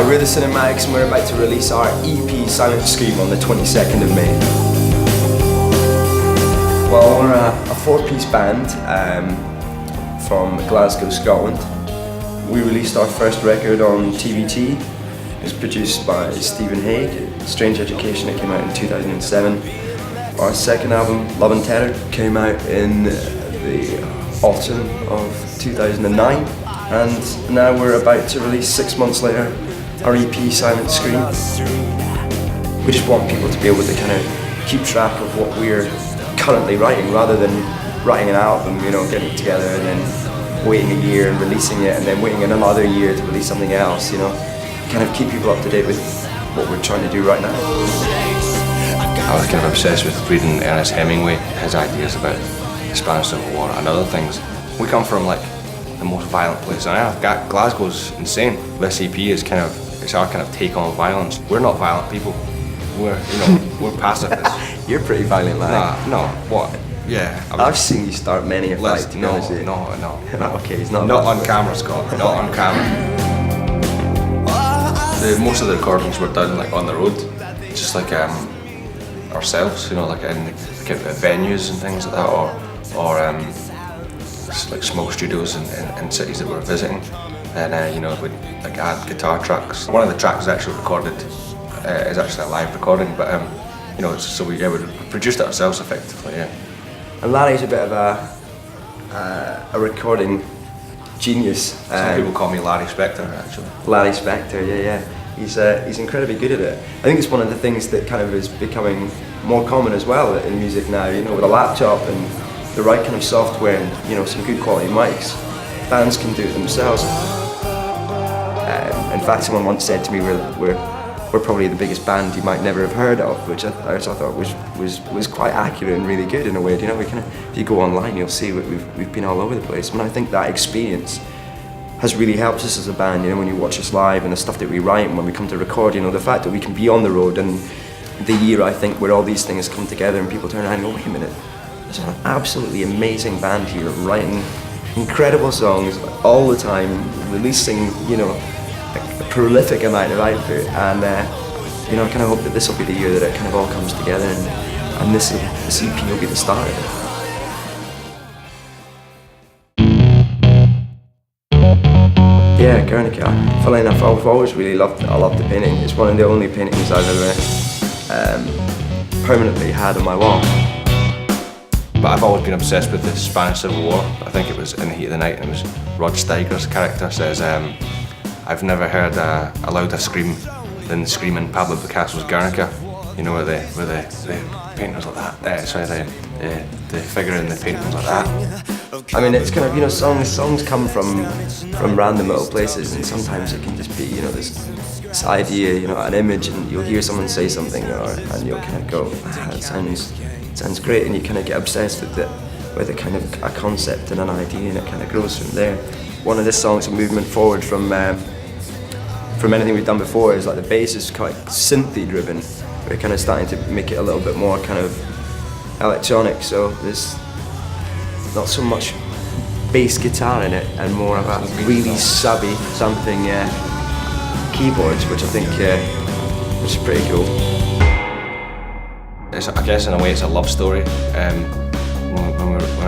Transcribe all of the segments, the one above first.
we're the Cinematics and we're about to release our EP Silent Scream on the 22nd of May. Well, we're a four-piece band from Glasgow, Scotland. We released our first record on TVT. It was produced by Stephen Haig, Strange Education. It came out in 2007. Our second album, Love and Terror, came out in the autumn of 2009. And now we're about to release 6 months later our EP Silent Scream. We just want people to be able to kind of keep track of what we're currently writing rather than writing an album, you know, getting it together and then waiting a year and releasing it and then waiting another year to release something else, you know. Kind of keep people up to date with what we're trying to do right now. I was kind of obsessed with reading Ernest Hemingway, his ideas about the Spanish Civil War and other things. We come from like the most violent place on earth. Glasgow's insane. This EP is it's our kind of take on violence. We're not violent people. We're, you know, we're pacifists. You're pretty violent, man. No, what? Yeah. I've seen you start many a fight. No. Okay, he's not. Not on camera, Scott. Not on camera. Most of the recordings were done like on the road, just like ourselves, you know, like in venues and things like that, or just like small studios in cities that we were visiting, and you know, we'd like add guitar tracks. One of the tracks is actually recorded, is actually a live recording, but you know, so we produced it ourselves effectively, yeah. And Larry's a bit of a recording genius. Some people call me Larry Spector, actually. Larry Spector, yeah. He's incredibly good at it. I think it's one of the things that kind of is becoming more common as well in music now, you know, with a laptop and the right kind of software and, you know, some good quality mics. Bands can do it themselves. In fact, someone once said to me, we're probably the biggest band you might never have heard of, which I thought was quite accurate and really good in a way. You know, if you go online, you'll see we've been all over the place. And I think that experience has really helped us as a band. You know, when you watch us live and the stuff that we write and when we come to record, you know, the fact that we can be on the road and the year, I think, where all these things come together and people turn around and go, wait a minute, there's an absolutely amazing band here writing incredible songs all the time, releasing, you know, a prolific amount of output, and you know, I kind of hope that this will be the year that it kind of all comes together, and this EP will be the start of it. Yeah, Guernica. Funnily enough, I've always really loved the painting. It's one of the only paintings I've ever permanently had on my wall. But I've always been obsessed with the Spanish Civil War. I think it was In the Heat of the Night, and it was Rod Steiger's character says, I've never heard a louder scream than the scream in Pablo Picasso's Guernica. You know, where the painting was like that. The figure in the painting was like that. I mean, it's kind of, you know, songs come from random little places, and sometimes it can just be, you know, this idea, you know, an image, and you'll hear someone say something, and you'll kind of go, that sounds great, and you kind of get obsessed with a kind of a concept and an idea, and it kind of grows from there. One of the songs, a movement forward from anything we've done before, is like the bass is quite synthy driven. We're kind of starting to make it a little bit more kind of electronic, so there's not so much bass guitar in it and more of a really subby something keyboards, which I think which is pretty cool. I guess in a way it's a love story. When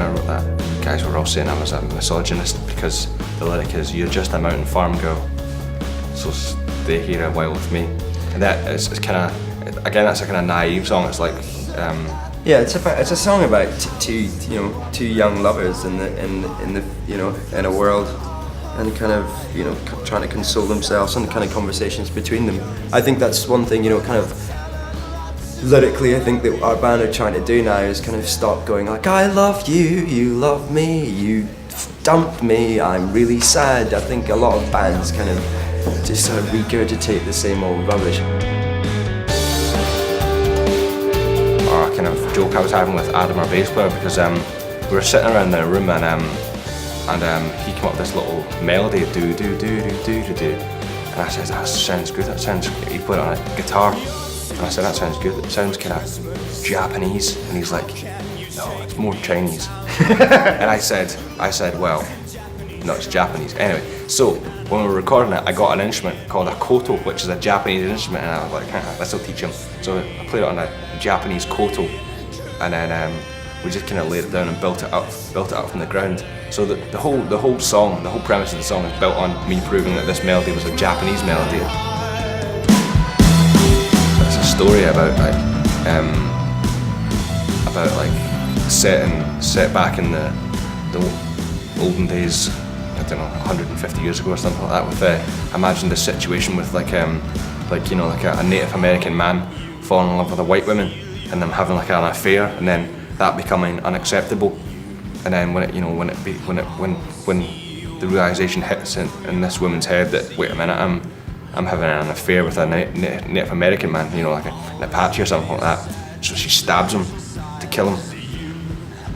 I wrote that, guys were all saying I was a misogynist because the lyric is, "You're just a mountain farm girl, so stay here a while with me." And that is kind of, again, that's a kind of naive song. It's like, yeah, it's a song about two young lovers in a world, and kind of, you know, trying to console themselves and the kind of conversations between them. I think that's one thing, you know, kind of lyrically, I think that our band are trying to do now is kind of stop going like, I love you, you love me, you dumped me, I'm really sad. I think a lot of bands kind of just sort of regurgitate the same old rubbish. Or a kind of joke I was having with Adam, our bass player, because we were sitting around the room and he came up with this little melody, do do do do do do do, and I said, that sounds good. That sounds. He put it on a guitar. And I said, that sounds good, it sounds kind of Japanese. And he's like, no, it's more Chinese. And I said, well, no, it's Japanese. Anyway, So when we were recording it, I got an instrument called a koto, which is a Japanese instrument, and I was like, this will teach him. So I played it on a Japanese koto, and then we just kind of laid it down and built it up from the ground. So the whole song, the whole premise of the song is built on me proving that this melody was a Japanese melody. It's a story about set back in the olden days, I don't know, 150 years ago or something like that. With imagine the situation with like a Native American man falling in love with a white woman and them having like an affair, and then that becoming unacceptable. And then when the realization hits in this woman's head that, wait a minute, I'm having an affair with a Native American man, like an Apache or something like that. So she stabs him to kill him,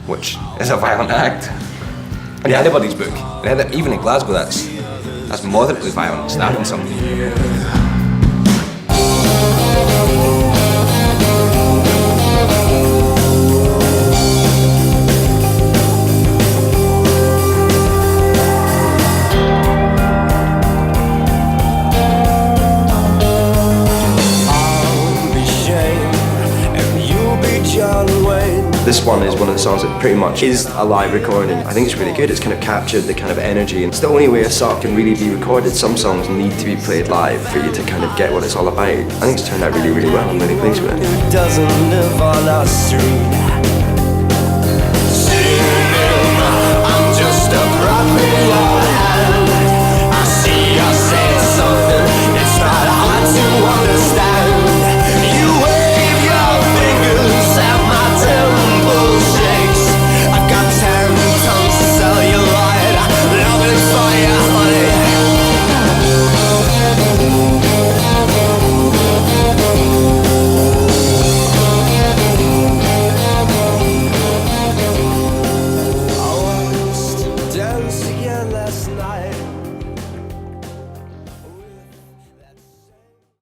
which is a violent act. In anybody's book, and even in Glasgow, that's moderately violent, stabbing somebody. This one is one of the songs that pretty much is a live recording. I think it's really good. It's kind of captured the kind of energy, and it's the only way a song can really be recorded. Some songs need to be played live for you to kind of get what it's all about. I think it's turned out really, really well. I'm really pleased with it.